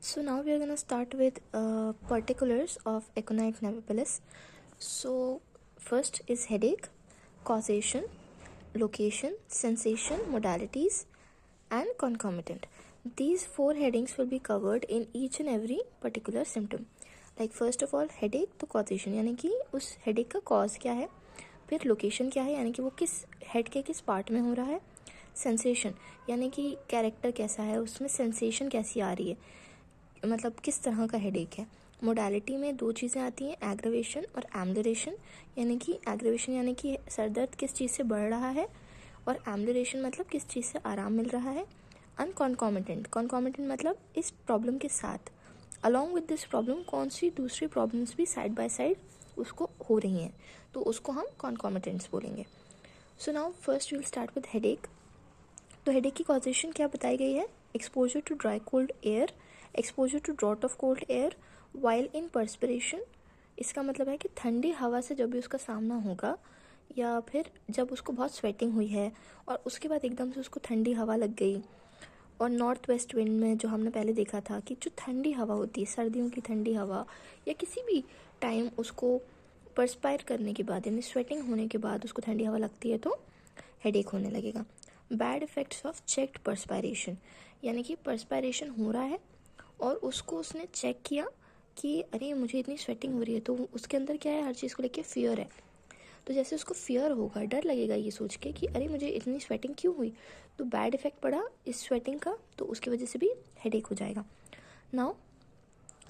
So now we are gonna start with particulars of aconite nebulitis. So first is headache, causation, location, sensation, modalities, and concomitant. These four headings will be covered in each and every particular symptom. Like first of all headache, तो causation यानी कि उस headache का cause क्या है, फिर location क्या है यानी कि वो किस हेड के किस पार्ट में हो रहा है, सेंसेशन यानी कि कैरेक्टर कैसा है, उसमें सेंसेशन कैसी आ रही है, मतलब किस तरह का हेडेक है। मोडालिटी में दो चीज़ें आती हैं, एग्रेवेशन और एम्बुलेशन, यानी कि एग्रेवेशन यानी कि सर दर्द किस चीज़ से बढ़ रहा है और एम्बुलेशन मतलब किस चीज़ से आराम मिल रहा है। अनकॉन्कॉमिटेंट, कॉन्कॉमिटेंट मतलब इस प्रॉब्लम के साथ अलॉन्ग विद दिस प्रॉब्लम कौन सी दूसरी प्रॉब्लम्स भी साइड बाय साइड उसको हो रही हैं, तो उसको हम कॉन्कॉमिटेंट्स बोलेंगे। So now first will start with headache. तो हेडेक की कॉजेशन क्या बताई गई है, exposure to dry cold air, exposure to draught of cold air while in perspiration. इसका मतलब है कि ठंडी हवा से जब भी उसका सामना होगा या फिर जब उसको बहुत स्वेटिंग हुई है और उसके बाद एकदम से उसको ठंडी हवा लग गई, और नॉर्थ वेस्ट विंड में जो हमने पहले देखा था कि जो ठंडी हवा होती है, सर्दियों की ठंडी हवा या किसी भी टाइम उसको परस्पायर करने के बाद यानी स्वेटिंग होने के बाद उसको ठंडी हवा लगती है तो हेडेक होने लगेगा। Bad effects of checked perspiration, यानी कि परस्पायरेशन हो रहा है और उसको उसने चेक किया कि अरे मुझे इतनी स्वेटिंग हो रही है, तो उसके अंदर क्या है, हर चीज़ को लेके फियर है। तो जैसे उसको फियर होगा, डर लगेगा ये सोच के कि अरे मुझे इतनी स्वेटिंग क्यों हुई, तो बैड इफेक्ट पड़ा इस स्वेटिंग का, तो उसकी वजह से भी हेडेक हो जाएगा। Now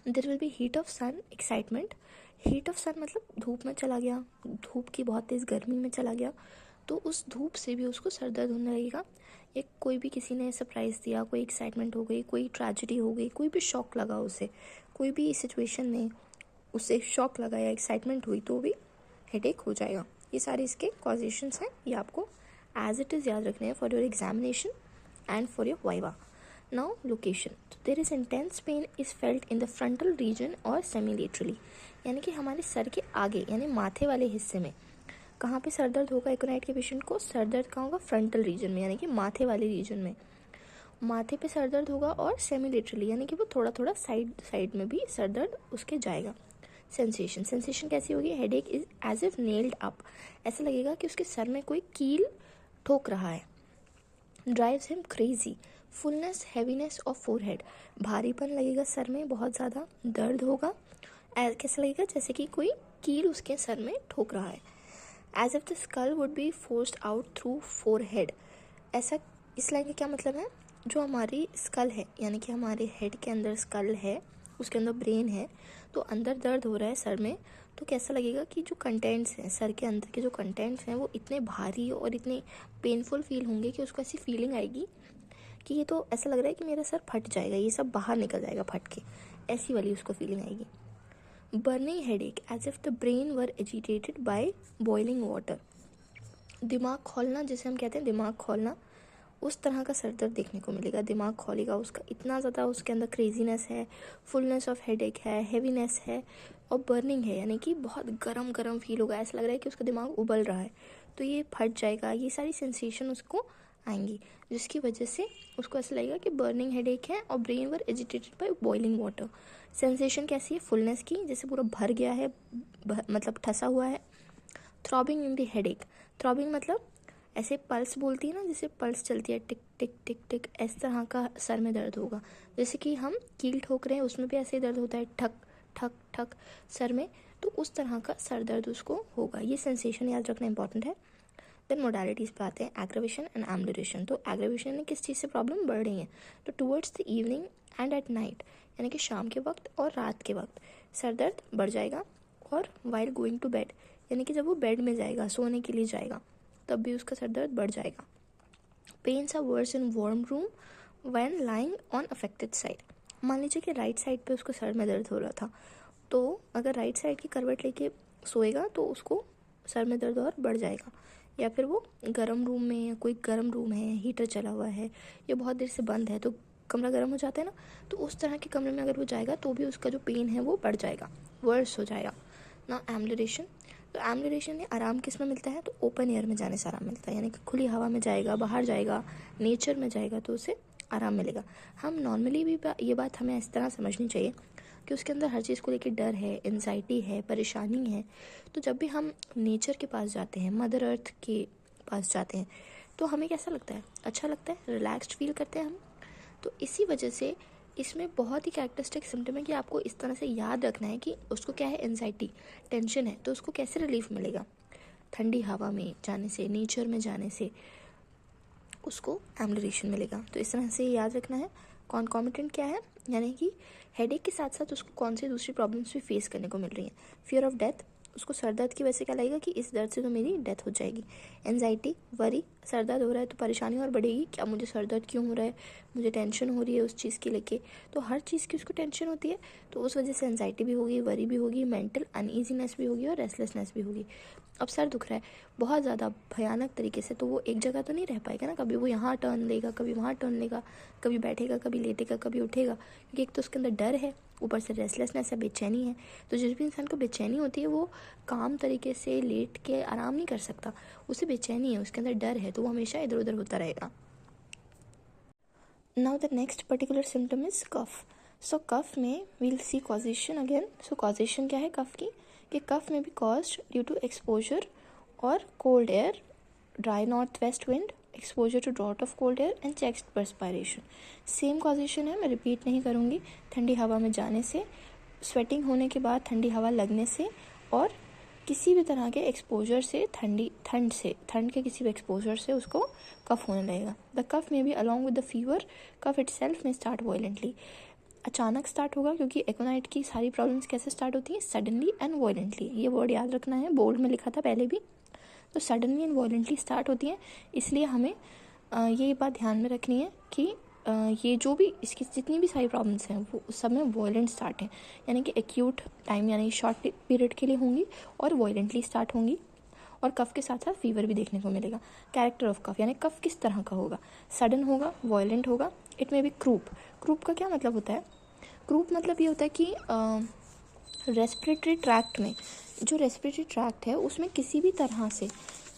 there will be heat of sun excitement. Heat of sun मतलब धूप में चला गया, धूप की बहुत तेज़ गर्मी में चला गया, तो उस धूप से भी उसको सर दर्द होने लगेगा। एक कोई भी किसी ने सरप्राइज़ दिया, कोई एक्साइटमेंट हो गई, कोई ट्रेजेडी हो गई, कोई भी शॉक लगा उसे, कोई भी सिचुएशन में उसे शॉक लगा या एक्साइटमेंट हुई तो भी हेडेक हो जाएगा। ये सारे इसके कॉजेशंस हैं, ये आपको एज इट इज़ याद रखने हैं for your examination and for your viva. Now location, तो there is intense pain is felt in the frontal region और सेमीलेटरली, यानी कि हमारे सर के आगे यानी माथे वाले हिस्से में। कहाँ पे सर दर्द होगा एकोनाइट के पेशेंट को, सर दर्द कहाँ होगा, फ्रंटल रीजन में यानी कि माथे वाले रीजन में, माथे पे सर दर्द होगा, और सेमीलेटरली यानी कि वो थोड़ा थोड़ा साइड साइड में भी सर दर्द उसके जाएगा। सेंसेशन, सेंसेशन कैसी होगी, headache is as if nailed up, ऐसा लगेगा कि उसके सर में कोई कील ठोक रहा है। Drives him crazy, fullness heaviness of forehead, भारीपन लगेगा सर में, बहुत ज़्यादा दर्द होगा, कैसा लगेगा जैसे कि कोई कील उसके सर में ठोक रहा है। As if the skull would be forced out through forehead, ऐसा इस लाइन का क्या मतलब है, जो हमारी स्कल है यानी कि हमारे हेड के अंदर स्कल है, उसके अंदर ब्रेन है, तो अंदर दर्द हो रहा है सर में, तो कैसा लगेगा कि जो कंटेंट्स हैं सर के अंदर के जो कंटेंट्स हैं वो इतने भारी और इतने पेनफुल फील होंगे कि उसको ऐसी फीलिंग आएगी कि ये तो ऐसा लग रहा है कि मेरा सर फट जाएगा, ये सब बाहर निकल जाएगा फट के, ऐसी वाली उसको फीलिंग आएगी। Burning headache as if the brain were agitated by boiling water, दिमाग खोलना जिसे हम कहते हैं दिमाग खोलना, उस तरह का सर दर्द देखने को मिलेगा, दिमाग खोलेगा उसका, इतना ज़्यादा उसके अंदर क्रेजीनेस है, फुलनेस ऑफ हेडेक है, हेवीनेस है और बर्निंग है, यानी कि बहुत गरम गरम फील होगा, ऐसा लग रहा है कि उसका दिमाग उबल रहा है, तो ये फट जाएगा, ये सारी सेंसेशन उसको आएंगी, जिसकी वजह से उसको ऐसा लगेगा कि बर्निंग हेडेक है और brain were agitated by boiling water. Sensation कैसी है, फुलनेस की, जैसे पूरा भर गया है, मतलब ठसा हुआ है। Throbbing in the headache, throbbing मतलब ऐसे पल्स बोलती है ना, जैसे पल्स चलती है टिक टिक टिक टिक, इस तरह का सर में दर्द होगा, जैसे कि हम कील ठोक रहे हैं उसमें भी ऐसे ही दर्द होता है, ठक ठक ठक सर में, तो उस तरह का सर दर्द उसको होगा। ये सेंसेशन याद रखना इंपॉर्टेंट है। देन मोडालिटीज़ पे आते हैं, एग्रेवेशन एंड एम्बुलेशन। तो एग्रेवेशन में किस चीज़ से प्रॉब्लम बढ़ रही है, तो towards the evening and at night, यानी कि शाम के वक्त और रात के वक्त सर दर्द बढ़ जाएगा, और वाइल गोइंग टू बेड, यानी कि जब वो बेड में जाएगा, सोने के लिए जाएगा, तब भी उसका सर दर्द बढ़ जाएगा। Pains are worse in warm room when lying on affected side, मान लीजिए कि राइट साइड पे उसको सर में दर्द हो रहा था, तो अगर राइट साइड की करवट लेके सोएगा तो उसको सर में दर्द और बढ़ जाएगा। या फिर वो गर्म रूम में, या कोई गर्म रूम है, हीटर चला हुआ है या बहुत देर से बंद है तो कमरा गर्म हो जाता है ना, तो उस तरह के कमरे में अगर वो जाएगा तो भी उसका जो पेन है वो बढ़ जाएगा, वर्स हो जाएगा ना। एम्बुलेशन, तो एम्बुलेशन में आराम किस में मिलता है, तो ओपन एयर में जाने से आराम मिलता है, यानी कि खुली हवा में जाएगा, बाहर जाएगा, नेचर में जाएगा, तो उसे आराम मिलेगा। हम नॉर्मली भी ये बात हमें इस तरह समझनी चाहिए कि उसके अंदर हर चीज़ को लेकर डर है, एंजाइटी है, परेशानी है। तो जब भी हम नेचर के पास जाते हैं, मदर अर्थ के पास जाते हैं, तो हमें कैसा लगता है? अच्छा लगता है, रिलैक्स्ड फील करते हैं हम। तो इसी वजह से इसमें बहुत ही कैरेक्टरिस्टिक सिम्टम है कि आपको इस तरह से याद रखना है कि उसको क्या है, एंजाइटी, टेंशन है, तो उसको कैसे रिलीफ मिलेगा? ठंडी हवा में जाने से, नेचर में जाने से उसको एम्बुलेशन मिलेगा। तो इस तरह से याद रखना है। कॉन्कॉमिटेंट क्या है, यानी कि हेडेक के साथ साथ उसको कौन सी दूसरी प्रॉब्लम्स भी फेस करने को मिल रही हैं। फियर ऑफ डेथ, उसको सर दर्द की वजह से क्या लगेगा कि इस दर्द से तो मेरी डेथ हो जाएगी। एंजाइटी, वरी, सर दर्द हो रहा है तो परेशानी और बढ़ेगी, क्या मुझे सर दर्द क्यों हो रहा है, मुझे टेंशन हो रही है उस चीज़ के लेके। तो हर चीज़ की उसको टेंशन होती है, तो उस वजह से एंजाइटी भी होगी, वरी भी होगी, मेंटल अनईजीनेस भी होगी और रेस्टलेसनेस भी होगी। अब सर दुख रहा है बहुत ज़्यादा भयानक तरीके से, तो वो एक जगह तो नहीं रह पाएगा ना, कभी वो यहाँ टर्न लेगा, कभी वहाँ टर्न लेगा, कभी बैठेगा, कभी लेटेगा, कभी उठेगा, क्योंकि एक तो उसके अंदर डर है, ऊपर से रेस्टलेसनेस है, बेचैनी है। तो जिस भी इंसान को बेचैनी होती है वो काम तरीके से लेट के आराम नहीं कर सकता, उसे बेचैनी है, उसके अंदर डर है, तो वो हमेशा इधर उधर होता रहेगा। Now the next particular symptom is कफ। सो कफ में वील सी कॉजेशन अगेन। सो कॉजेशन क्या है कफ की, कि कफ में भी कॉज्ड ड्यू टू एक्सपोजर और cold air, dry north west wind, exposure to draught of cold air and chest perspiration. Same causation है, मैं रिपीट नहीं करूँगी। ठंडी हवा में जाने से, स्वेटिंग होने के बाद ठंडी हवा लगने से, और किसी भी तरह के एक्सपोजर से, ठंड के किसी भी एक्सपोजर से उसको कफ होने लगेगा। द कफ में भी along with the fever, cough itself में स्टार्ट वायलेंटली। अचानक स्टार्ट होगा, क्योंकि एक्नाइट की सारी प्रॉब्लम्स कैसे स्टार्ट होती हैं, सडनली एंड वायलेंटली। ये वर्ड याद रखना है, बोल्ड में लिखा था पहले भी। तो सडनली एंड वायलेंटली स्टार्ट होती हैं, इसलिए हमें ये बात ध्यान में रखनी है कि ये जो भी इसकी जितनी भी सारी प्रॉब्लम्स हैं वो उस सब में वायलेंट स्टार्ट हैं, यानी कि एक्यूट टाइम यानी शॉर्ट पीरियड के लिए होंगी और वायलेंटली स्टार्ट होंगी, और कफ के साथ साथ फीवर भी देखने को मिलेगा। कैरेक्टर ऑफ कफ, यानी कफ किस तरह का होगा, सडन होगा, वायलेंट होगा। इट में भी क्रूप। क्रूप का क्या मतलब होता है? क्रूप मतलब ये होता है कि रेस्पिरेटरी ट्रैक्ट में, जो रेस्पिरेटरी ट्रैक्ट है उसमें किसी भी तरह से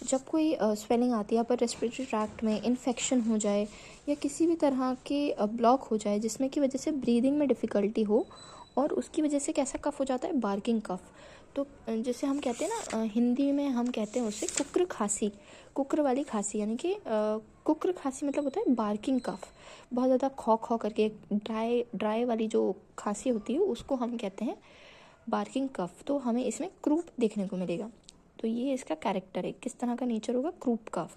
जब कोई स्वेलिंग आती है, या पर रेस्पिरेटरी ट्रैक्ट में इन्फेक्शन हो जाए या किसी भी तरह के ब्लॉक हो जाए जिसमें की वजह से ब्रीदिंग में डिफ़िकल्टी हो, और उसकी वजह से कैसा कफ हो जाता है, बार्किंग कफ। तो जैसे हम कहते हैं ना, हिंदी में हम कहते हैं उसे कुक्र खांसी, कुक्र वाली खांसी, यानी कि कुक्र खांसी मतलब होता है बार्किंग कफ। बहुत ज़्यादा खौ खौ करके ड्राई वाली जो खांसी होती है उसको हम कहते हैं बार्किंग कफ। तो हमें इसमें क्रूप देखने को मिलेगा। तो ये इसका कैरेक्टर है, किस तरह का नेचर होगा, croup cough.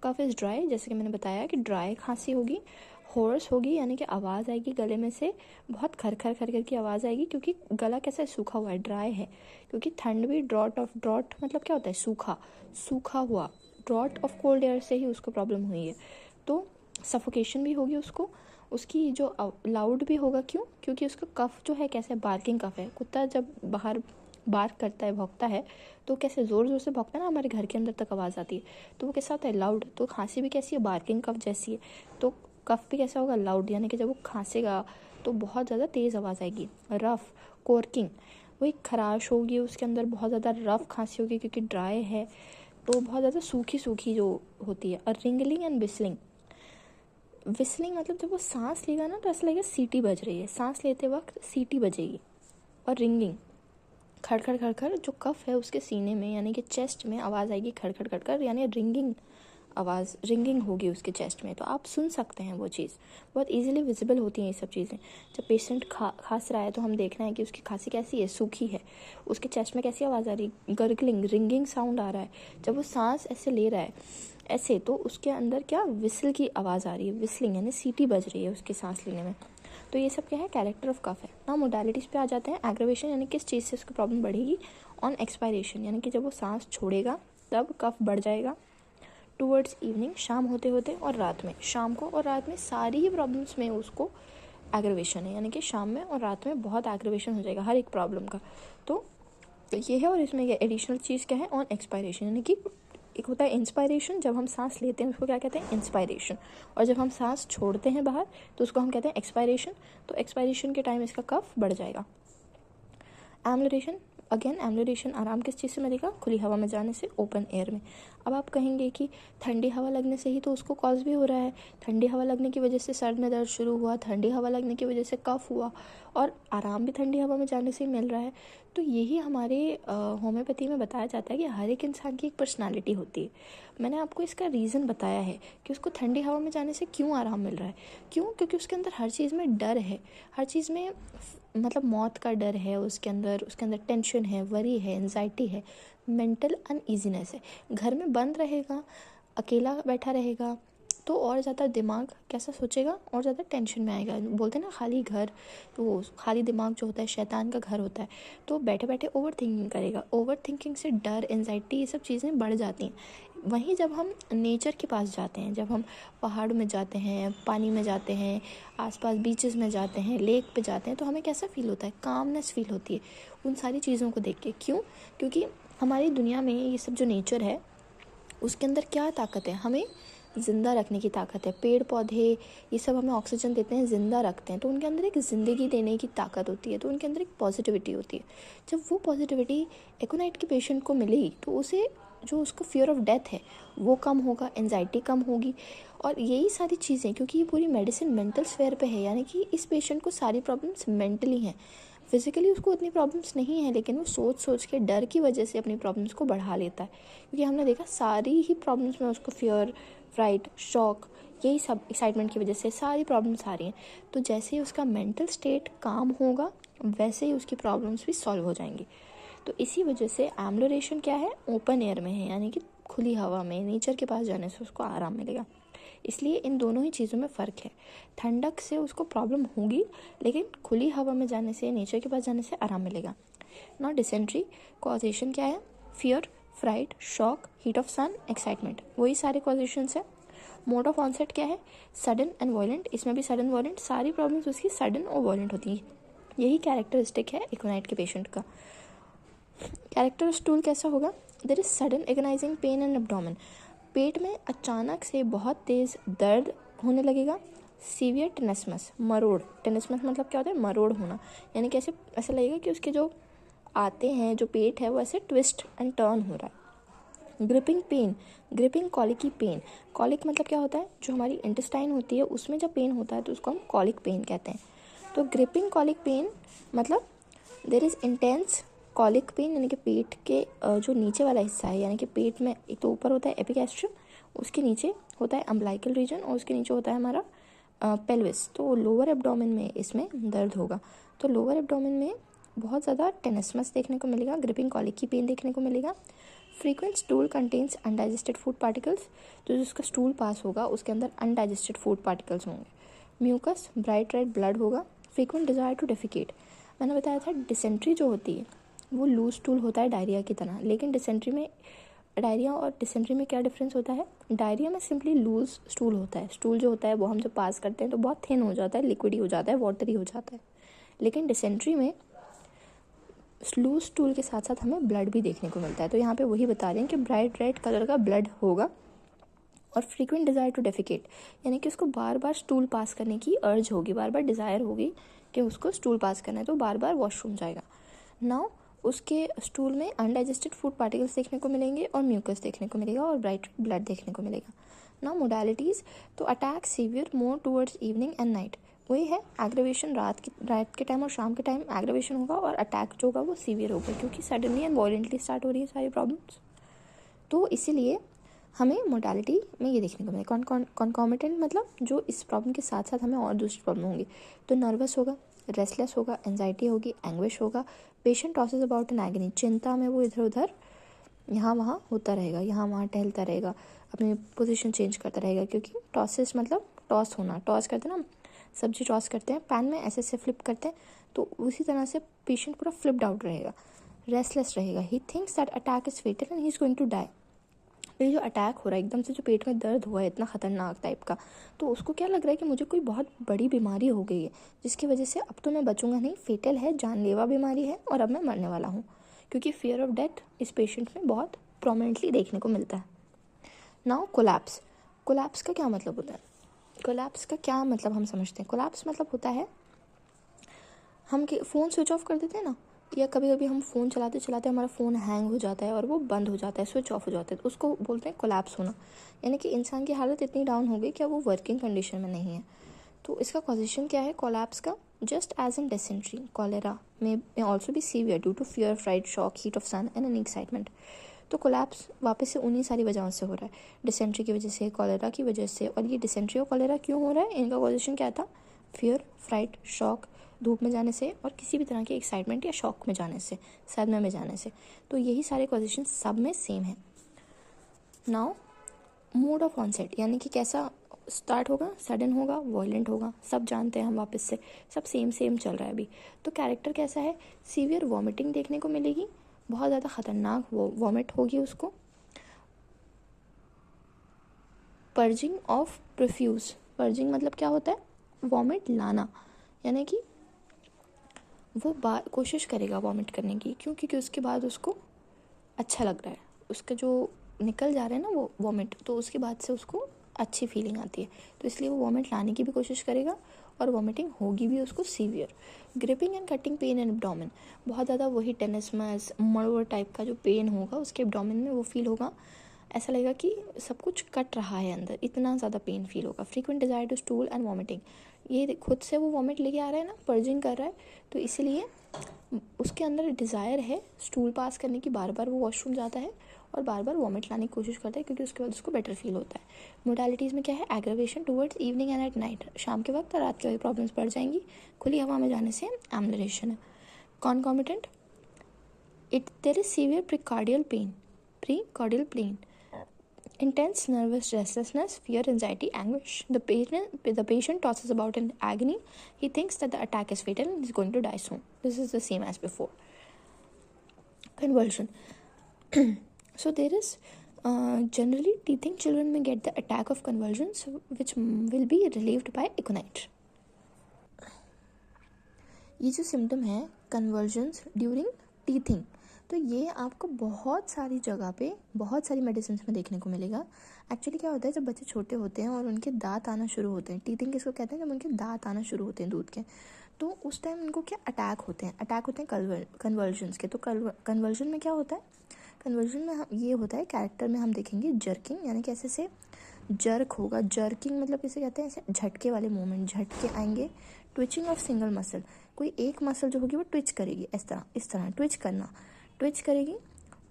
Cough is dry, जैसे कि मैंने बताया कि ड्राई खांसी होगी। होर्स होगी, यानी कि आवाज़ आएगी गले में से, बहुत खर की आवाज़ आएगी, क्योंकि गला कैसा है, सूखा हुआ है, ड्राई है। क्योंकि ठंड भी ड्रॉट मतलब क्या होता है, सूखा हुआ। ड्रॉट ऑफ कोल्ड एयर से ही उसको प्रॉब्लम हुई है। तो सफोकेशन भी होगी उसको। उसकी जो लाउड भी होगा, क्यों? क्योंकि उसका कफ जो है कैसे, बार्किंग कफ है। कुत्ता जब बाहर बार्क करता है, भौंकता है, तो कैसे ज़ोर ज़ोर से भौंकता है ना, हमारे घर के अंदर तक आवाज़ आती है, तो वो कैसा होता है, लाउड। तो खांसी भी कैसी है, बार्किंग कफ जैसी है। तो कफ भी कैसा होगा, लाउड, यानी कि जब वो खांसेगा तो बहुत ज़्यादा तेज़ आवाज़ आएगी। रफ, कोर्किंग, वही खराश होगी उसके अंदर, बहुत ज़्यादा रफ खांसी होगी क्योंकि ड्राई है, तो बहुत ज़्यादा सूखी जो होती है। और रिंगलिंग एंड विस्लिंग। विस्लिंग मतलब जब वो सांस लेगा ना तो ऐसा लगेगा सीटी बज रही है, सांस लेते वक्त सीटी बजेगी। और रिंगिंग, खड़खड़ जो कफ है उसके सीने में, यानी कि चेस्ट में आवाज़ आएगी, खड़खड़, यानी रिंगिंग आवाज़, रिंगिंग होगी उसके चेस्ट में। तो आप सुन सकते हैं वो चीज़, बहुत इजीली विजिबल होती हैं ये सब चीज़ें। जब पेशेंट खांस रहा है तो हम देखना है कि उसकी खांसी कैसी है, सूखी है, उसके चेस्ट में कैसी आवाज़ आ रही है, गर्गलिंग, रिंगिंग साउंड आ रहा है। जब वो सांस ऐसे ले रहा है ऐसे, तो उसके अंदर क्या, विसल की आवाज़ आ रही है, विस्लिंग, यानी सीटी बज रही है उसके सांस लेने में। तो ये सब क्या है, कैरेक्टर ऑफ कफ है ना। मोडालिटीज़ पे आ जाते हैं। एग्रेवेशन, यानी किस चीज़ से उसकी प्रॉब्लम बढ़ेगी, ऑन एक्सपायरेशन, यानी कि जब वो सांस छोड़ेगा तब कफ बढ़ जाएगा। टूवर्ड्स इवनिंग, शाम होते होते, और रात में, शाम को और रात में सारी ही प्रॉब्लम्स में उसको एग्रेवेशन है, यानी कि शाम में और रात में बहुत एग्रेवेशन हो जाएगा हर एक प्रॉब्लम का। तो ये है। और इसमें एडिशनल चीज़ क्या है, ऑन एक्सपायरेशन, यानी कि एक होता है इंस्पायरेशन, जब हम सांस लेते हैं उसको क्या कहते हैं, इंस्पायरेशन, और जब हम सांस छोड़ते हैं बाहर तो उसको हम कहते हैं एक्सपायरेशन। तो एक्सपायरेशन के टाइम इसका कफ बढ़ जाएगा। एम्बुलेशन, अगेन एम्लोरेशन आराम किस चीज़ से मिलेगा? खुली हवा में जाने से, ओपन एयर में। अब आप कहेंगे कि ठंडी हवा लगने से ही तो उसको कॉज भी हो रहा है, ठंडी हवा लगने की वजह से सर में दर्द शुरू हुआ, ठंडी हवा लगने की वजह से कफ हुआ, और आराम भी ठंडी हवा में जाने से ही मिल रहा है। तो यही हमारे होम्योपैथी में बताया जाता है कि हर एक इंसान की एक पर्सनालिटी होती है। मैंने आपको इसका रीज़न बताया है कि उसको ठंडी हवा में जाने से क्यों आराम मिल रहा है। क्यों? क्योंकि उसके अंदर हर चीज़ में डर है, हर चीज़ में मतलब मौत का डर है, उसके अंदर टेंशन है, वरी है, एंजाइटी है, मेंटल अनईजीनेस है। घर में बंद रहेगा, अकेला बैठा रहेगा तो और ज़्यादा दिमाग कैसा सोचेगा, और ज़्यादा टेंशन में आएगा। बोलते हैं ना खाली घर, तो वो खाली दिमाग जो होता है शैतान का घर होता है। तो बैठे बैठे ओवर थिंकिंग करेगा, ओवर थिंकिंग से डर, एंजाइटी, ये सब चीज़ें बढ़ जाती हैं। वहीं जब हम नेचर के पास जाते हैं, जब हम पहाड़ में जाते हैं, पानी में जाते हैं, आसपास बीचेस में जाते हैं, लेक पे जाते हैं, तो हमें कैसा फील होता है? कामनेस फील होती है उन सारी चीज़ों को देख के। क्यों? क्योंकि हमारी दुनिया में ये सब जो नेचर है उसके अंदर क्या ताकत है? हमें ज़िंदा रखने की ताकत है। पेड़ पौधे ये सब हमें ऑक्सीजन देते हैं, ज़िंदा रखते हैं, तो उनके अंदर एक ज़िंदगी देने की ताकत होती है, तो उनके अंदर एक पॉजिटिविटी होती है। जब वो पॉजिटिविटी एकोनाइट के पेशेंट को मिलेगी तो उसे जो उसका फियर ऑफ डेथ है वो कम होगा, एंजाइटी कम होगी, और यही सारी चीज़ें, क्योंकि ये पूरी मेडिसिन मेंटल स्फेयर पे है, यानी कि इस पेशेंट को सारी प्रॉब्लम्स मेंटली हैं। फिज़िकली उसको उतनी प्रॉब्लम्स नहीं है, लेकिन वो सोच सोच के डर की वजह से अपनी प्रॉब्लम्स को बढ़ा लेता है। क्योंकि हमने देखा सारी ही प्रॉब्लम्स में उसको फियर, फ्राइट, शॉक, यही सब एक्साइटमेंट की वजह से सारी प्रॉब्लम्स आ रही हैं। तो जैसे ही उसका मेंटल स्टेट काम होगा वैसे ही उसकी प्रॉब्लम्स भी सॉल्व हो जाएंगी। तो इसी वजह से एम्लोरेशन क्या है? ओपन एयर में है, यानी कि खुली हवा में, नेचर के पास जाने से उसको आराम मिलेगा। इसलिए इन दोनों ही चीज़ों में फ़र्क है। ठंडक से उसको प्रॉब्लम होगी, लेकिन खुली हवा में जाने से, नेचर के पास जाने से आराम मिलेगा। नॉट डिसेंट्री कॉजेशन क्या है? Fear, fright, shock, heat of sun, excitement, वही सारे कॉजेशंस है। मोड ऑफ ऑनसेट क्या है? सडन एंड वॉयलेंट, इसमें भी सडन वॉयलेंट, सारी प्रॉब्लम्स उसकी सडन और वॉयलेंट होती हैं। यही कैरेक्टरिस्टिक है एकोनाइट के पेशेंट का। कैरेक्टर स्टूल कैसा होगा? There is sudden agonising pain and abdomen, पेट में अचानक से बहुत तेज़ दर्द होने लगेगा। सीवियर टेनिसमस, मरोड़, टेनिसमस मतलब क्या होता है? मरोड़ होना, यानी कि ऐसा लगेगा कि उसके जो आते हैं, जो पेट है वो ऐसे ट्विस्ट एंड टर्न हो रहा है। Griping pain, griping colicky pain, colic मतलब क्या होता है? जो हमारी इंटेस्टाइन होती है उसमें जब पेन होता है तो उसको हम कॉलिक पेन कहते हैं। तो ग्रिपिंग कॉलिक पेन मतलब there is intense colic pain, यानी कि पेट के जो नीचे वाला हिस्सा है, यानी कि पेट में एक तो ऊपर होता है एपिगैस्ट्रियम, उसके नीचे होता है अम्बिलिकल रीजन, और उसके नीचे होता है हमारा पेल्विस। तो लोअर एब्डोमेन में इसमें दर्द होगा। तो लोअर एब्डोमेन में बहुत ज़्यादा टेनिसमस देखने को मिलेगा, ग्रिपिंग कॉलिक की पेन देखने को मिलेगा। Frequent stool contains undigested food particles, जो जिसका स्टूल पास होगा उसके अंदर अनडाइजेस्टेड फूड पार्टिकल्स होंगे। म्यूकस, ब्राइट रेड ब्लड होगा। फ्रीक्वेंट डिज़ायर टू डेफिकेट, मैंने बताया था डिसेंट्री जो होती है वो लूज स्टूल होता है डायरिया की तरह, लेकिन डिसेंट्री में, डायरिया और डिसेंट्री में क्या डिफरेंस होता है? डायरिया में सिंपली लूज स्टूल होता है, स्टूल जो होता है वो हम जब पास करते हैं तो बहुत थिन हो जाता है, लिक्विडी हो जाता है, वाटरी हो जाता है। लेकिन डिसेंट्री में लूज स्टूल के साथ साथ हमें ब्लड भी देखने को मिलता है। तो यहाँ पे वही बता रहे हैं कि ब्राइट रेड कलर का ब्लड होगा। और फ्रीक्वेंट डिज़ायर टू डेफिकेट, यानी कि उसको बार बार स्टूल पास करने की अर्ज होगी, बार बार डिज़ायर होगी कि उसको स्टूल पास करना है, तो बार बार वॉशरूम जाएगा। नाउ उसके स्टूल में अनडाइजेस्टेड फूड पार्टिकल्स देखने को मिलेंगे और म्यूकस देखने को मिलेगा और ब्राइट ब्लड देखने को मिलेगा। नाउ मोडालिटीज़, तो attack severe more towards evening and night, वही है एग्रेवेशन, रात के टाइम और शाम के टाइम एग्रेवेशन होगा, और अटैक जो होगा वो सीवियर होगा, क्योंकि सडनली एंड वॉयलेंटली स्टार्ट हो रही है सारी प्रॉब्लम्स। तो इसीलिए हमें मोडालिटी में ये देखने को मिलेगा। कॉन्कॉमिटेंट मतलब जो इस प्रॉब्लम के साथ साथ हमें और दूसरी प्रॉब्लम होंगी, तो नर्वस होगा, रेस्टलेस होगा, एंजाइटी होगी, एंग्विश होगा। Patient tosses about an agony, चिंता में वो इधर उधर यहाँ वहाँ होता रहेगा, यहाँ वहाँ टहलता रहेगा, अपनी पोजीशन चेंज करता रहेगा, क्योंकि टॉसेस मतलब टॉस होना, टॉस करते हैं ना, सब्जी टॉस करते हैं पैन में, ऐसे फ्लिप करते हैं, तो उसी तरह से पेशेंट पूरा फ्लिप्ड आउट रहेगा, रेस्टलेस रहेगा। He thinks that attack is fatal and he is going to die. ये जो अटैक हो रहा है एकदम से, जो पेट में दर्द हुआ है इतना ख़तरनाक टाइप का, तो उसको क्या लग रहा है कि मुझे कोई बहुत बड़ी बीमारी हो गई है, जिसकी वजह से अब तो मैं बचूंगा नहीं, फेटल है, जानलेवा बीमारी है और अब मैं मरने वाला हूँ, क्योंकि फियर ऑफ डेथ इस पेशेंट में बहुत प्रोमिनेंटली देखने को मिलता है। नाउ कोलैप्स, कोलैप्स का क्या मतलब होता है? कोलैप्स का क्या मतलब हम समझते हैं? कोलैप्स मतलब होता है हम फ़ोन स्विच ऑफ कर देते हैं ना, या कभी कभी हम फ़ोन चलाते चलाते हमारा फ़ोन हैंग हो जाता है और वो बंद हो जाता है, स्विच ऑफ हो जाता है, तो उसको बोलते हैं कोलैप्स होना। यानी कि इंसान की हालत इतनी डाउन हो गई कि अब वो वर्किंग कंडीशन में नहीं है। तो इसका कॉजेशन क्या है कोलैप्स का? Just as in dysentery, cholera में also be severe due to fear, fright, shock, heat of sun and any excitement. तो कोलैप्स वापस से उन्हीं सारी वजहों से हो रहा है, डिसेंट्री की वजह से, कॉलेरा की वजह से। और ये डिसेंट्री और कॉलेरा क्यों हो रहा है? इनका कॉजेशन क्या था? फियर, फ्राइट, शॉक, धूप में जाने से और किसी भी तरह की एक्साइटमेंट या शॉक में जाने से, सदमे में जाने से। तो यही सारे कॉजेशन सब में सेम है। नाउ मोड ऑफ ऑनसेट, यानी कि कैसा स्टार्ट होगा? सडन होगा, वॉयलेंट होगा, सब जानते हैं हम वापस से, सब सेम सेम चल रहा है अभी। तो कैरेक्टर कैसा है? सीवियर वॉमिटिंग देखने को मिलेगी, बहुत ज़्यादा ख़तरनाक वॉमिट होगी उसको। पर्जिंग ऑफ प्रोफ्यूज, पर्जिंग मतलब क्या होता है? वॉमिट लाना, यानी कि वो कोशिश करेगा वॉमिट करने की, क्यों? क्योंकि उसके बाद उसको अच्छा लग रहा है, उसका जो निकल जा रहा है ना वो वॉमिट, तो उसके बाद से उसको अच्छी फीलिंग आती है, तो इसलिए वो वॉमिट लाने की भी कोशिश करेगा और वॉमिटिंग होगी भी उसको severe. Gripping and cutting pain in abdomen, बहुत ज़्यादा वही टेनिसमस मड़ोर टाइप का जो पेन होगा उसके एब्डोमेन में, वो फील होगा, ऐसा लगेगा कि सब कुछ कट रहा है अंदर, इतना ज़्यादा पेन फील होगा। Frequent desire to stool and vomiting, ये खुद से वो वॉमिट लेके आ रहा है ना, पर्जिंग कर रहा है, तो इसीलिए उसके अंदर डिज़ायर है स्टूल पास करने की, बार बार वो वॉशरूम जाता है और बार बार वॉमिट लाने की कोशिश करता है, क्योंकि उसके बाद उसको बेटर फील होता है। मोडालिटीज़ में क्या है? Aggravation towards evening and at night, शाम के वक्त और रात के वक्त प्रॉब्लम्स बढ़ जाएंगी, खुली हवा में जाने से एम्बुलेशन है। Concomitant, it there is severe precordial pain, intense nervous restlessness, fear, anxiety, anguish. The patient tosses about in agony. He thinks that the attack is fatal and he's going to die soon. This is the same as before. Convulsion. So there is generally teething children may get the attack of convulsions, which will be relieved by aconite. ये जो symptom है convergence during teething, तो ये आपको बहुत सारी जगह पे बहुत सारी मेडिसिन में देखने को मिलेगा। एक्चुअली क्या होता है, जब बच्चे छोटे होते हैं और उनके दांत आना शुरू होते हैं, टीथिंग किसको कहते हैं? जब उनके दांत आना शुरू होते हैं दूध के, तो उस टाइम उनको क्या अटैक होते हैं कन्वर्जन्स के। तो कन्वर्जन में क्या होता है? कन्वर्जन में ये होता है, कैरेक्टर में हम देखेंगे जर्किंग, यानी कि ऐसे से जर्क होगा। जर्किंग मतलब इसे कहते हैं ऐसे झटके वाले मूवमेंट, झटके आएंगे। ट्विचिंग ऑफ सिंगल मसल, कोई एक मसल जो होगी वो ट्विच करेगी, इस तरह ट्विच करेगी।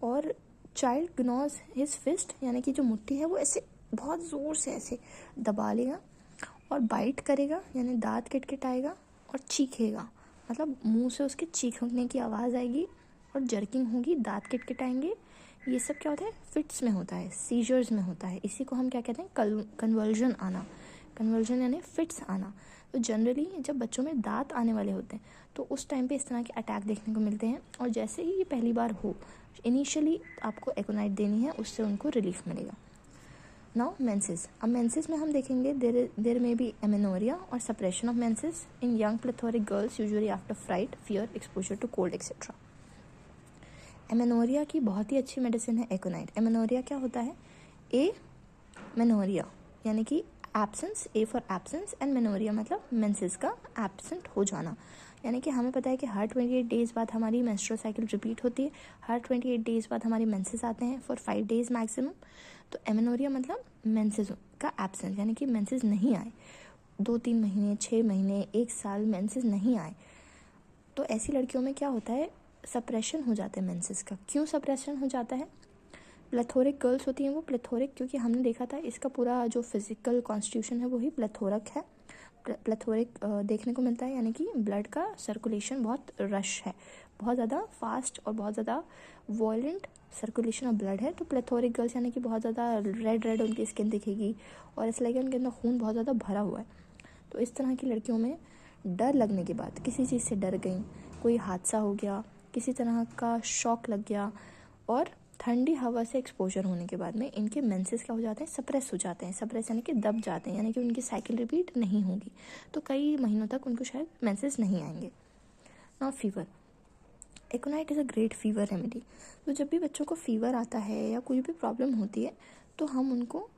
और चाइल्ड ग्नॉज हिज फिस्ट, यानी कि जो मुट्ठी है वो ऐसे बहुत ज़ोर से ऐसे दबा लेगा। और बाइट करेगा, यानी दांत किटकिटाएगा। और चीखेगा, मतलब मुंह से उसके चीखने की आवाज़ आएगी। और जर्किंग होगी, दांत किटकिटाएंगे। ये सब क्या होता है? फिट्स में होता है, सीजर्स में होता है। इसी को हम क्या कहते हैं? कन्वर्जन आना। कन्वर्जन यानी फिट्स आना। तो जनरली जब बच्चों में दांत आने वाले होते हैं तो उस टाइम पे इस तरह के अटैक देखने को मिलते हैं। और जैसे ही ये पहली बार हो, इनिशियली आपको एकोनाइट देनी है, उससे उनको रिलीफ मिलेगा। नाउ मेंसेस, अब मेंसेस में हम देखेंगे देर में बी एमेनोरिया और suppression of menses in young plethoric girls, usually after fright, fear, exposure to cold etcetera. Amenorrhoea की बहुत ही अच्छी मेडिसिन है एकोनाइट। एमेनोरिया क्या होता है? ए मेनोरिया यानी कि absence, a for absence, and menorrhoea मतलब मेंसेस का एब्सेंट हो जाना। यानी कि हमें पता है कि हर 28 डेज़ बाद हमारी मेंस्ट्रुअल साइकिल रिपीट होती है, हर 28 डेज़ बाद हमारी मेंसेस आते हैं फॉर 5 डेज़ मैक्सिमम। तो एमेनोरिया मतलब मेंसेस का एब्सेंस, यानी कि मेंसेस नहीं आए 2-3 महीने, 6 महीने, 1 साल मेंसेस नहीं आए। तो ऐसी लड़कियों में क्या होता है? सप्रेशन हो जाता है मेंसेस का। क्यों सप्रेशन हो जाता है? प्लेथोरिक गर्ल्स होती हैं वो प्लेथोरिक, क्योंकि हमने देखा था इसका पूरा जो फिजिकल कॉन्स्टिट्यूशन है वही प्लेथोरिक है। प्लेथोरिक देखने को मिलता है, यानी कि ब्लड का सर्कुलेशन बहुत रश है, बहुत ज़्यादा फास्ट और बहुत ज़्यादा वॉयलेंट सर्कुलेशन ऑफ ब्लड है। तो प्लेथोरिक गर्ल्स यानी कि बहुत ज़्यादा रेड उनकी स्किन दिखेगी और ऐसा लगेगा उनके अंदर खून बहुत ज़्यादा भरा हुआ है। तो इस तरह की लड़कियों में डर लगने के बाद, किसी चीज़ से डर गई, कोई हादसा हो गया, किसी तरह का शॉक लग गया, और ठंडी हवा से एक्सपोजर होने के बाद में इनके मेंसेस क्या हो जाते हैं? सप्रेस हो जाते हैं। सप्रेस यानी कि दब जाते हैं, यानी कि उनकी साइकिल रिपीट नहीं होगी, तो कई महीनों तक उनको शायद मेंसेस नहीं आएंगे। Now fever, aconite is a great fever remedy. तो जब भी बच्चों को फीवर आता है या कोई भी प्रॉब्लम होती है तो हम उनको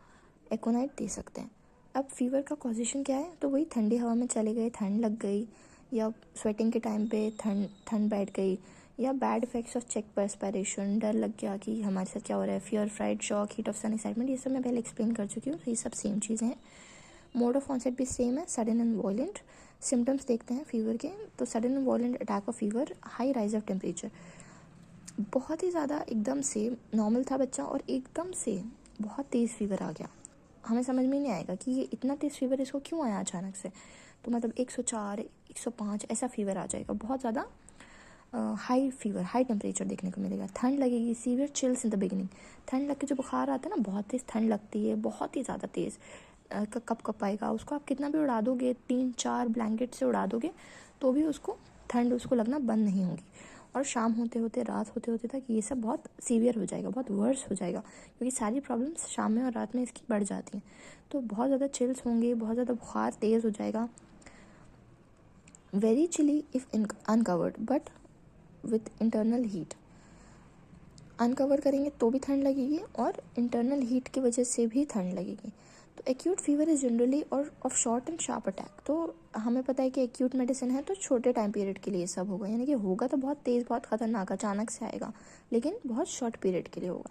एकोनाइट दे सकते हैं। अब फीवर का कॉजेशन क्या है? तो वही ठंडी हवा में चले गए, ठंड लग गई, या स्वेटिंग के टाइम पे ठंड बैठ गई, या bad effects of check perspiration, डर लग गया कि हमारे साथ क्या हो रहा है, fear, fright, shock, heat of sun, excitement, ये सब मैं पहले एक्सप्लेन कर चुकी हूँ, तो ये सब सेम चीज़ें हैं। मोड ऑफ ऑनसेट भी सेम है, सडन एंड वॉयलेंट। सिम्टम्स देखते हैं फीवर के, तो sudden and violent attack of fever, high rise of temperature, बहुत ही ज़्यादा एकदम से नॉर्मल था बच्चा और एकदम से बहुत तेज़ फीवर आ गया, हमें समझ में नहीं आएगा कि ये इतना तेज़ फीवर इसको क्यों आया अचानक से। तो मतलब 104, 105 ऐसा फीवर आ जाएगा, बहुत ज़्यादा हाई फीवर, हाई टेम्परेचर देखने को मिलेगा। ठंड लगेगी, severe chills in the beginning, ठंड लग के जो बुखार आता है ना, बहुत तेज़ ठंड लगती है, बहुत ही ज़्यादा तेज़, कप आएगा, उसको आप कितना भी उड़ा दोगे, 3-4 ब्लैंकेट से उड़ा दोगे तो भी उसको ठंड उसको लगना बंद नहीं होगी। और शाम होते होते, रात होते होते तक ये सब बहुत सीवियर हो जाएगा, बहुत वर्स हो जाएगा, क्योंकि सारी प्रॉब्लम्स शाम में और रात में इसकी बढ़ जाती हैं। तो बहुत ज़्यादा चिल्स होंगे, बहुत ज़्यादा बुखार तेज़ हो जाएगा। Very chilly if uncovered but with internal heat, uncover करेंगे तो भी ठंड लगेगी और इंटरनल हीट की वजह से भी ठंड लगेगी। तो एक्यूट फीवर इज़ जनरली और of short and sharp attack, तो हमें पता है कि एक्यूट मेडिसिन है तो छोटे टाइम पीरियड के लिए सब होगा, यानी कि होगा तो बहुत तेज़, बहुत ख़तरनाक अचानक से आएगा, लेकिन बहुत शॉर्ट पीरियड के लिए होगा।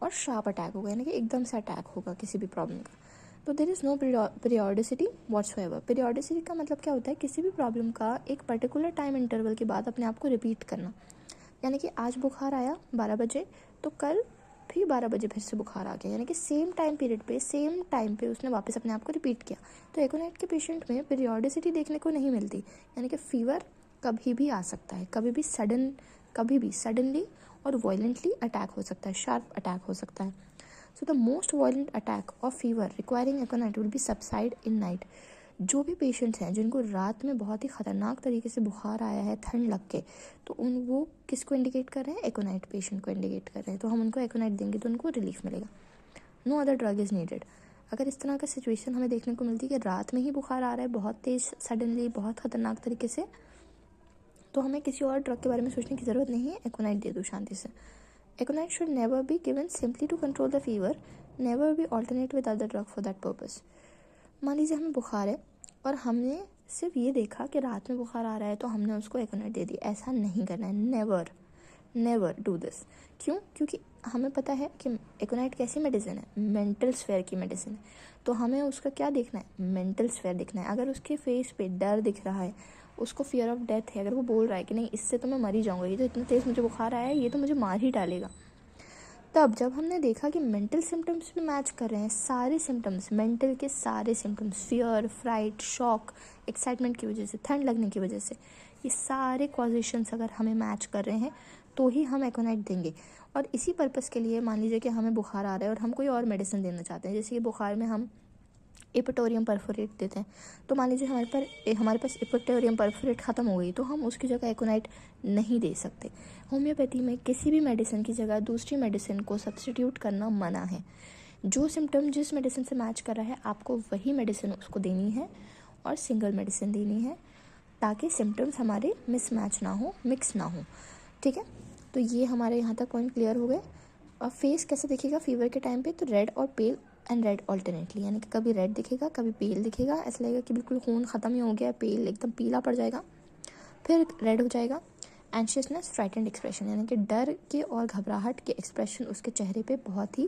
और शार्प अटैक होगा, यानी कि एकदम से अटैक होगा किसी भी प्रॉब्लम का। तो there is no periodicity whatsoever. Periodicity का मतलब क्या होता है, किसी भी प्रॉब्लम का एक पर्टिकुलर टाइम इंटरवल के बाद अपने आप को रिपीट करना, यानी कि आज बुखार आया 12 बजे तो कल फिर 12 बजे फिर से बुखार आ गया, यानी कि सेम टाइम पीरियड पे, सेम टाइम पे उसने वापस अपने आप को रिपीट किया। तो एकोनाइट के पेशेंट में पीरियोडिसिटी देखने को नहीं मिलती, यानी कि फीवर कभी भी आ सकता है, कभी भी सडनली और वायलेंटली अटैक हो सकता है, शार्प अटैक हो सकता है। So the most violent attack of fever requiring aconite will be subside in night. जो भी पेशेंट्स हैं जिनको रात में बहुत ही ख़तरनाक तरीके से बुखार आया है ठंड लग के, तो वो किसको इंडिकेट कर रहे हैं, एकोनाइट पेशेंट को इंडिकेट कर रहे हैं। तो हम उनको एकोनाइट देंगे तो उनको रिलीफ मिलेगा। No other drug is needed. अगर इस तरह का सिचुएशन हमें देखने को मिलती है कि रात में ही बुखार आ रहा है बहुत तेज़, सडनली, बहुत ख़तरनाक तरीके से, तो हमें किसी और ड्रग के बारे में सोचने की ज़रूरत नहीं है, एकोनाइट दे दो शांति से। Aconite should never be given simply to control the fever, never be alternate with other drug for that purpose. मान लीजिए हमें बुखार है और हमने सिर्फ ये देखा कि रात में बुखार आ रहा है तो हमने उसको एकोनाइट दे दी, ऐसा नहीं करना है, नेवर डू दिस। क्यों? क्योंकि हमें पता है कि एकोनाइट कैसी मेडिसिन है, मेंटल स्फेयर की मेडिसिन है, तो हमें उसका क्या देखना है, मेंटल स्फेयर देखना है। अगर उसके फेस पे डर दिख रहा है, उसको फियर ऑफ डेथ है, अगर वो बोल रहा है कि नहीं इससे तो मैं मर ही जाऊँगा, ये तो इतना तेज़ मुझे बुखार आया है, ये तो मुझे मार ही डालेगा, तब जब हमने देखा कि मेंटल सिम्टम्स भी मैच कर रहे हैं, सारे सिम्टम्स, मेंटल के सारे symptoms, fear, fright, shock, excitement की वजह से, ठंड लगने की वजह से, ये सारे कॉजेशंस अगर हमें मैच कर रहे हैं तो ही हम एकोनाइट देंगे। और इसी पर्पज़ के लिए मान लीजिए कि हमें बुखार आ रहा है और हम कोई और मेडिसिन देना चाहते हैं, जैसे कि बुखार में हम इपिटोरियम परफोरेट देते हैं, तो मान लीजिए हमारे पास इपिटोरियम परफोरेट ख़त्म हो गई तो हम उसकी जगह एकोनाइट नहीं दे सकते। होम्योपैथी में किसी भी मेडिसिन की जगह दूसरी मेडिसिन को सब्स्टिट्यूट करना मना है। जो सिम्टम जिस मेडिसिन से मैच कर रहा है आपको वही मेडिसिन उसको देनी है और सिंगल मेडिसिन देनी है, ताकि सिम्टम्स हमारे मिसमैच ना हो, मिक्स ना हो। ठीक है, तो ये हमारे यहाँ तक पॉइंट क्लियर हो गए। और फेस कैसे दिखेगा फीवर के टाइम पे, तो रेड और पेल एंड रेड ऑल्टरनेटली, यानी कि कभी रेड दिखेगा कभी पेल दिखेगा, ऐसा लगेगा कि बिल्कुल खून ख़त्म ही हो गया, पेल एकदम पीला पड़ जाएगा, फिर रेड हो जाएगा। एंशियसनेस, फ्राइटेंड एक्सप्रेशन, यानी कि डर के और घबराहट के एक्सप्रेशन उसके चेहरे पे बहुत ही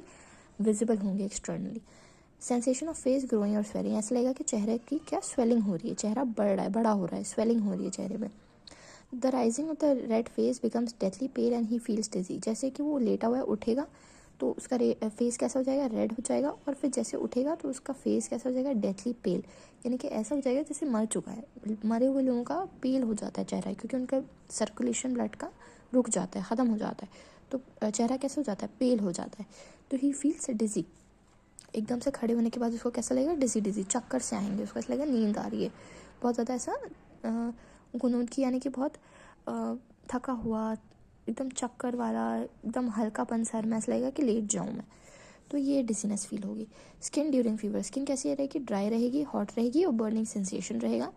विजिबल होंगे externally. Sensation of face growing और स्वेलिंग, ऐसा लगेगा कि चेहरे की क्या स्वेलिंग हो रही है, चेहरा बढ़ रहा है, बड़ा हो रहा है, स्वेलिंग हो रही है चेहरे में। The rising of the red face becomes deathly pale and he feels dizzy, जैसे कि वो लेटा हुआ है उठेगा तो उसका फेस कैसा हो जाएगा, रेड हो जाएगा, और फिर जैसे उठेगा तो उसका फेस कैसा हो जाएगा, डेथली पेल, यानी कि ऐसा हो जाएगा जैसे मर चुका है। मरे हुए लोगों का पेल हो जाता है चेहरा, क्योंकि उनका सर्कुलेशन ब्लड का रुक जाता है, ख़त्म हो जाता है, तो चेहरा कैसा हो जाता है, पेल हो जाता है। तो ही फील्स डिजी, एकदम से खड़े होने के बाद उसको कैसा लगेगा, डिजी, चक्कर से आएंगे, उसको ऐसा लगेगा नींद आ रही है, बहुत ज़्यादा ऐसा गुनून की, यानी कि बहुत थका हुआ, एकदम चक्कर वाला, एकदम हल्कापन सर में, ऐसा लगेगा कि लेट जाऊँ मैं, तो ये डिजीनेस फील होगी। स्किन ड्यूरिंग फीवर, स्किन कैसी रहेगी, ड्राई रहेगी, हॉट रहेगी और बर्निंग सेंसेशन रहेगा,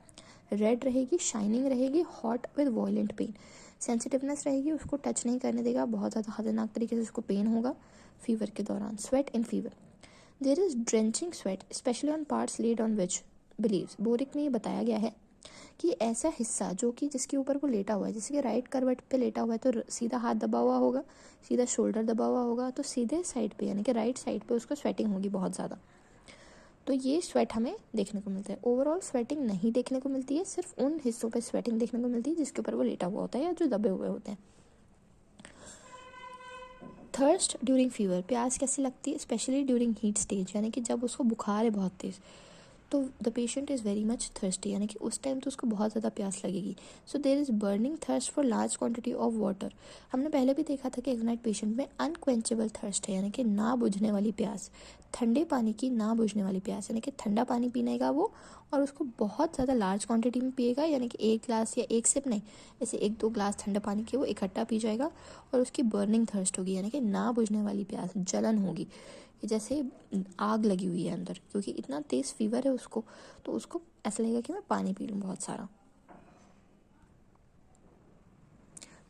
रेड रहेगी, शाइनिंग रहेगी, hot with violent pain, sensitiveness रहेगी, उसको टच नहीं करने देगा, बहुत ज़्यादा खतरनाक तरीके से उसको पेन होगा फीवर के दौरान। Sweat in fever, there is drenching sweat specially on parts laid on which relieves, Boericke में ये बताया गया है कि ऐसा हिस्सा जो कि जिसके ऊपर वो लेटा हुआ है, जैसे कि राइट करवट पे लेटा हुआ है तो सीधा हाथ दबा हुआ होगा, सीधा शोल्डर दबा हुआ होगा, तो सीधे साइड पे यानी कि राइट साइड पे उसको स्वेटिंग होगी बहुत ज़्यादा। तो ये स्वेट हमें देखने को मिलता है। ओवरऑल स्वेटिंग नहीं देखने को मिलती है, सिर्फ उन हिस्सों पे स्वेटिंग देखने को मिलती है जिसके ऊपर वो लेटा हुआ होता है या जो दबे हुए होते हैं। थर्स्ट ड्यूरिंग फीवर, प्यास कैसी लगती है? स्पेशली ड्यूरिंग हीट स्टेज, यानी कि जब उसको बुखार है बहुत तेज़, तो the patient is very much thirsty, यानी कि उस टाइम तो उसको बहुत ज़्यादा प्यास लगेगी। So there is burning thirst for large quantity of water. हमने पहले भी देखा था कि एक्नाइट पेशेंट में अनक्वेंचेबल थर्स्ट है, यानी कि ना बुझने वाली प्यास, ठंडे पानी की ना बुझने वाली प्यास, यानी कि ठंडा पानी पीनेगा वो और उसको बहुत ज़्यादा लार्ज क्वांटिटी में पिएगा, यानी कि एक ग्लास या एक सिप नहीं, ऐसे 1-2 ग्लास ठंडा पानी के वो इकट्ठा पी जाएगा और उसकी बर्निंग थर्स्ट होगी, यानी कि ना बुझने वाली प्यास, जलन होगी कि जैसे आग लगी हुई है अंदर, क्योंकि इतना तेज़ फीवर है उसको, तो उसको ऐसा लगेगा कि मैं पानी पी लूँ बहुत सारा।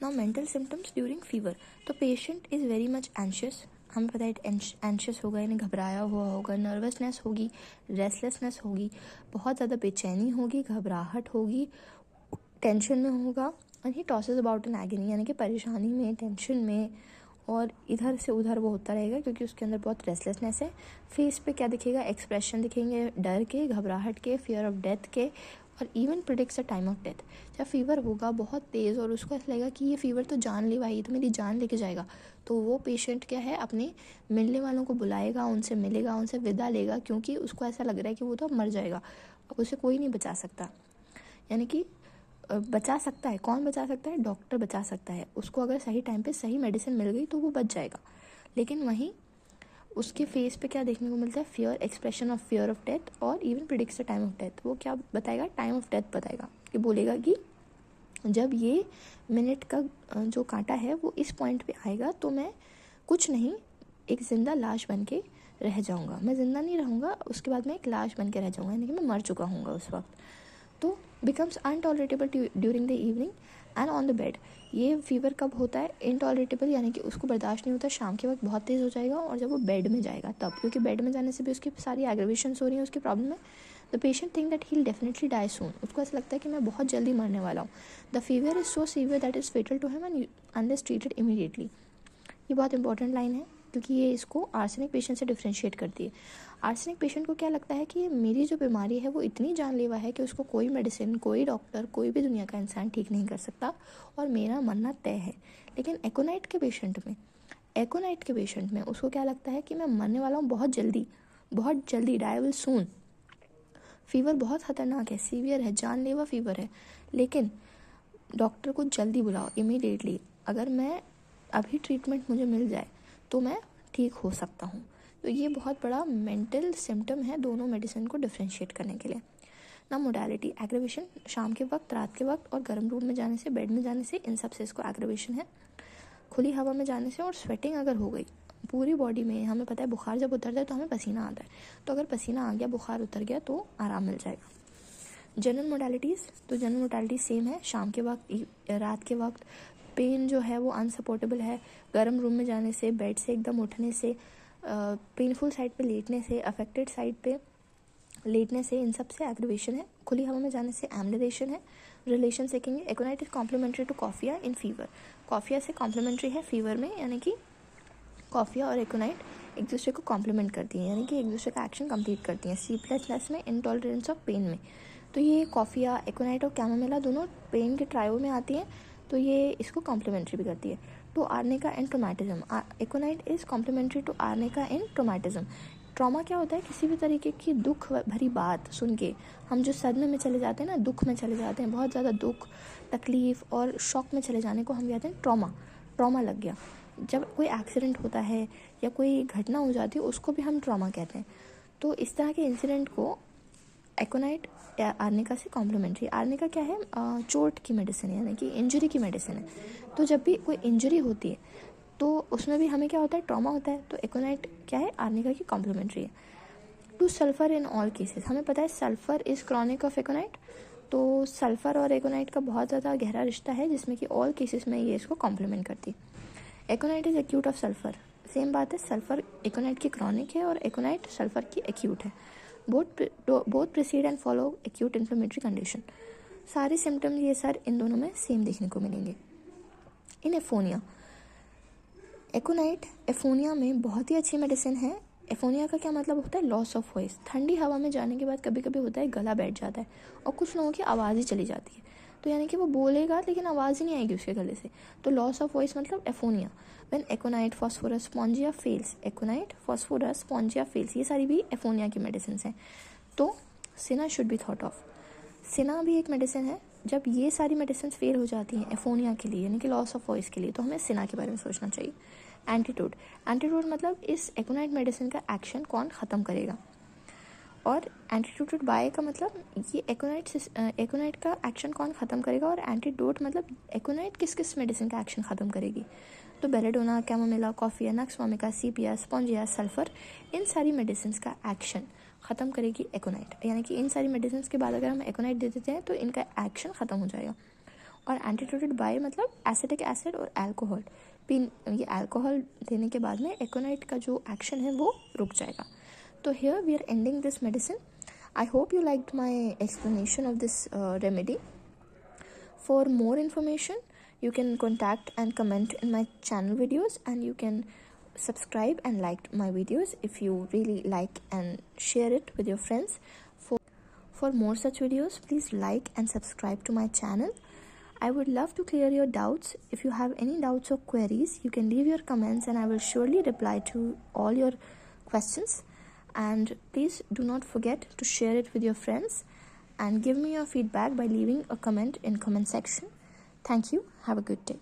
Now mental symptoms during fever, तो patient is very much anxious, हमें पता है एंशियस होगा यानी घबराया हुआ होगा, नर्वसनेस होगी, रेस्टलेसनेस होगी, बहुत ज़्यादा बेचैनी होगी, घबराहट होगी, टेंशन में होगा, and he tosses about in agony, यानी कि परेशानी में, टेंशन में, और इधर से उधर वो होता रहेगा क्योंकि उसके अंदर बहुत रेस्टलेसनेस है। फेस पे क्या दिखेगा? एक्सप्रेशन दिखेंगे डर के, घबराहट के, फियर ऑफ डेथ के, और even predicts a time of death. जब फीवर होगा बहुत तेज़ और उसको ऐसा लगेगा कि ये फीवर तो जानलेवा है, ये तो मेरी जान लेके जाएगा, तो वो पेशेंट क्या है, अपने मिलने वालों को बुलाएगा, उनसे मिलेगा, उनसे विदा लेगा, क्योंकि उसको ऐसा लग रहा है कि वो तो अब मर जाएगा, अब उसे कोई नहीं बचा सकता। यानी कि बचा सकता है, कौन बचा सकता है? डॉक्टर बचा सकता है उसको, अगर सही टाइम पे सही मेडिसिन मिल गई तो वो बच जाएगा। लेकिन वहीं उसके फेस पे क्या देखने को मिलता है? Fear, expression of fear of death, और even predicts the time of death. वो क्या बताएगा? टाइम ऑफ डेथ बताएगा, कि बोलेगा कि जब ये मिनट का जो कांटा है वो इस पॉइंट पे आएगा तो मैं कुछ नहीं, एक ज़िंदा लाश बन के रह जाऊँगा, मैं ज़िंदा नहीं रहूँगा, उसके बाद मैं एक लाश बन के रह जाऊँगा, यानी कि मैं मर चुका हूँगा उस वक्त। तो becomes intolerable during the evening and on the bed. ये फीवर कब होता है? इनटॉलरेटेबल, यानी कि उसको बर्दाश्त नहीं होता, शाम के वक्त बहुत तेज़ हो जाएगा, और जब वो बेड में जाएगा तब, क्योंकि बेड में जाने से भी उसकी सारी एग्रेवेशंस हो रही हैं उसकी प्रॉब्लम में। The patient think that he will definitely die soon, उसको ऐसा लगता है कि मैं बहुत जल्दी मरने वाला हूँ। The fever is so severe that is fatal to him and unless treated immediately. ये बहुत इंपॉर्टेंट लाइन है क्योंकि ये इसको आर्सेनिक पेशेंट से डिफ्रेंशिएट करती है। आर्सेनिक पेशेंट को क्या लगता है कि मेरी जो बीमारी है वो इतनी जानलेवा है कि उसको कोई मेडिसिन, कोई डॉक्टर, कोई भी दुनिया का इंसान ठीक नहीं कर सकता और मेरा मरना तय है। लेकिन एकोनाइट के पेशेंट में उसको क्या लगता है कि मैं मरने वाला हूँ बहुत जल्दी, डाई विल सून। फीवर बहुत ख़तरनाक है, सीवियर है, जानलेवा फीवर है, लेकिन डॉक्टर को जल्दी बुलाओ, इमीडिएटली। अगर मैं अभी ट्रीटमेंट मुझे मिल जाए तो मैं ठीक हो सकता हूँ। तो ये बहुत बड़ा मेंटल सिम्टम है दोनों मेडिसिन को डिफ्रेंशिएट करने के लिए। ना मोडालिटी, एग्रेवेशन शाम के वक्त, रात के वक्त, और गर्म रूम में जाने से, बेड में जाने से, इन सब से इसको एग्रेवेशन है। खुली हवा में जाने से, और स्वेटिंग अगर हो गई पूरी बॉडी में, हमें पता है बुखार जब उतरता है तो हमें पसीना आता है, तो अगर पसीना आ गया, बुखार उतर गया तो आराम मिल जाएगा। जनरल मोडालिटीज़, तो जनरल मोडालिटी सेम है, शाम के वक्त, रात के वक्त। पेन जो है वो अनसपोर्टेबल है, गर्म रूम में जाने से, बेड से एकदम उठने से, पेनफुल साइड पे लेटने से, अफेक्टेड साइड पे लेटने से, इन सब से एग्रीवेशन है। खुली हवा में जाने से एम्बुलेशन है। रिलेशन देखेंगे, aconite is complementary to coffea in fever. Coffea से कॉम्प्लीमेंट्री है फीवर में, यानी कि कॉफिया और एकोनाइट एक दूसरे को कॉम्प्लीमेंट करती हैं, यानी कि एक दूसरे का एक्शन कंप्लीट करती हैं। स्लीपलेसनेस में, इंटॉलरेंस ऑफ पेन में। तो ये कॉफिया, एकोनाइट और कैमोमिला दोनों पेन के ट्रायो में आती हैं, तो ये इसको कॉम्प्लीमेंट्री भी करती है। To arnica and traumatism, aconite is complementary to arnica in traumatism. Trauma क्या होता है? किसी भी तरीके की दुख भरी बात सुन के हम जो सदमे में चले जाते हैं ना, दुख में चले जाते हैं, बहुत ज़्यादा दुख, तकलीफ़ और शॉक में चले जाने को हम कहते हैं ट्रॉमा लग गया। जब कोई एक्सीडेंट होता है या कोई घटना हो जाती है उसको भी हम ट्रॉमा कहते हैं। तो इस तरह के इंसिडेंट को एकोनाइट या आर्निका से कॉम्प्लीमेंट्री। आर्निका क्या है? चोट की मेडिसिन है, यानी कि इंजरी की मेडिसिन है। तो जब भी कोई इंजरी होती है तो उसमें भी हमें क्या होता है? ट्रॉमा होता है। तो एकोनाइट क्या है? आर्निका की कॉम्प्लीमेंट्री है। Two sulphur in all cases, हमें पता है सल्फर इज क्रॉनिक ऑफ एकोनाइट, तो सल्फर और एकोनाइट का बहुत ज़्यादा गहरा रिश्ता है जिसमें कि ऑल केसेस में ये इसको कॉम्प्लीमेंट करती है। एकोनाइट is acute of sulphur, same बात है, सल्फर एकोनाइट की क्रॉनिक है और एकोनाइट सल्फर की एक्यूट है। Both precede and follow acute inflammatory condition. सारे सिम्टम्स ये सर इन दोनों में सेम देखने को मिलेंगे। इन एफोनिया, एकोनाइट एफोनिया में बहुत ही अच्छी मेडिसिन है। एफोनिया का क्या मतलब होता है? Loss of voice. ठंडी हवा में जाने के बाद कभी कभी होता है गला बैठ जाता है और कुछ लोगों की आवाज़ ही चली जाती है, तो यानी कि वो बोलेगा लेकिन आवाज़ ही नहीं आएगी उसके गले से, तो लॉस ऑफ वॉइस मतलब aphonia. When aconite phosphorus spongia fails, aconite phosphorus spongia fails, ये सारी भी एफोनिया की मेडिसिन हैं। तो cina should be thought of. Cina भी एक मेडिसिन है। जब ये सारी मेडिसिन फेल हो जाती हैं एफोनिया के लिए यानी कि लॉस ऑफ वॉइस के लिए, तो हमें सिना के बारे में सोचना चाहिए। एंटीटोड, एंटीटोड मतलब इस एकोनाइट मेडिसिन का एक्शन कौन ख़त्म करेगा, और एंटीटोड बाय का मतलब ये एकोनाइट का एक्शन कौन ख़त्म करेगा, और एंटीडोट मतलब एकोनाइट किस किस मेडिसिन का एक्शन ख़त्म करेगी। तो belladonna, chamomilla, coffea, nux vomica, sepia, spongia, sulphur, इन सारी मेडिसिन का एक्शन ख़त्म करेगी एकोनाइट। यानी कि इन सारी मेडिसिन के बाद अगर हम एकोनाइट दे देते हैं तो इनका एक्शन ख़त्म हो जाएगा। और एंटीटोटेड बाय मतलब एसिटिक एसिड और अल्कोहल, ये अल्कोहल देने के बाद में एकोनाइट का जो एक्शन है वो रुक जाएगा। तो here we are ending this medicine. I hope you liked my explanation of this remedy. For more information, you can contact and comment in my channel videos, and you can subscribe and like my videos if you really like, and share it with your friends. For more such videos, please like and subscribe to my channel. I would love to clear your doubts. If you have any doubts or queries, you can leave your comments and I will surely reply to all your questions. And please do not forget to share it with your friends and give me your feedback by leaving a comment in comment section. Thank you. Have a good day.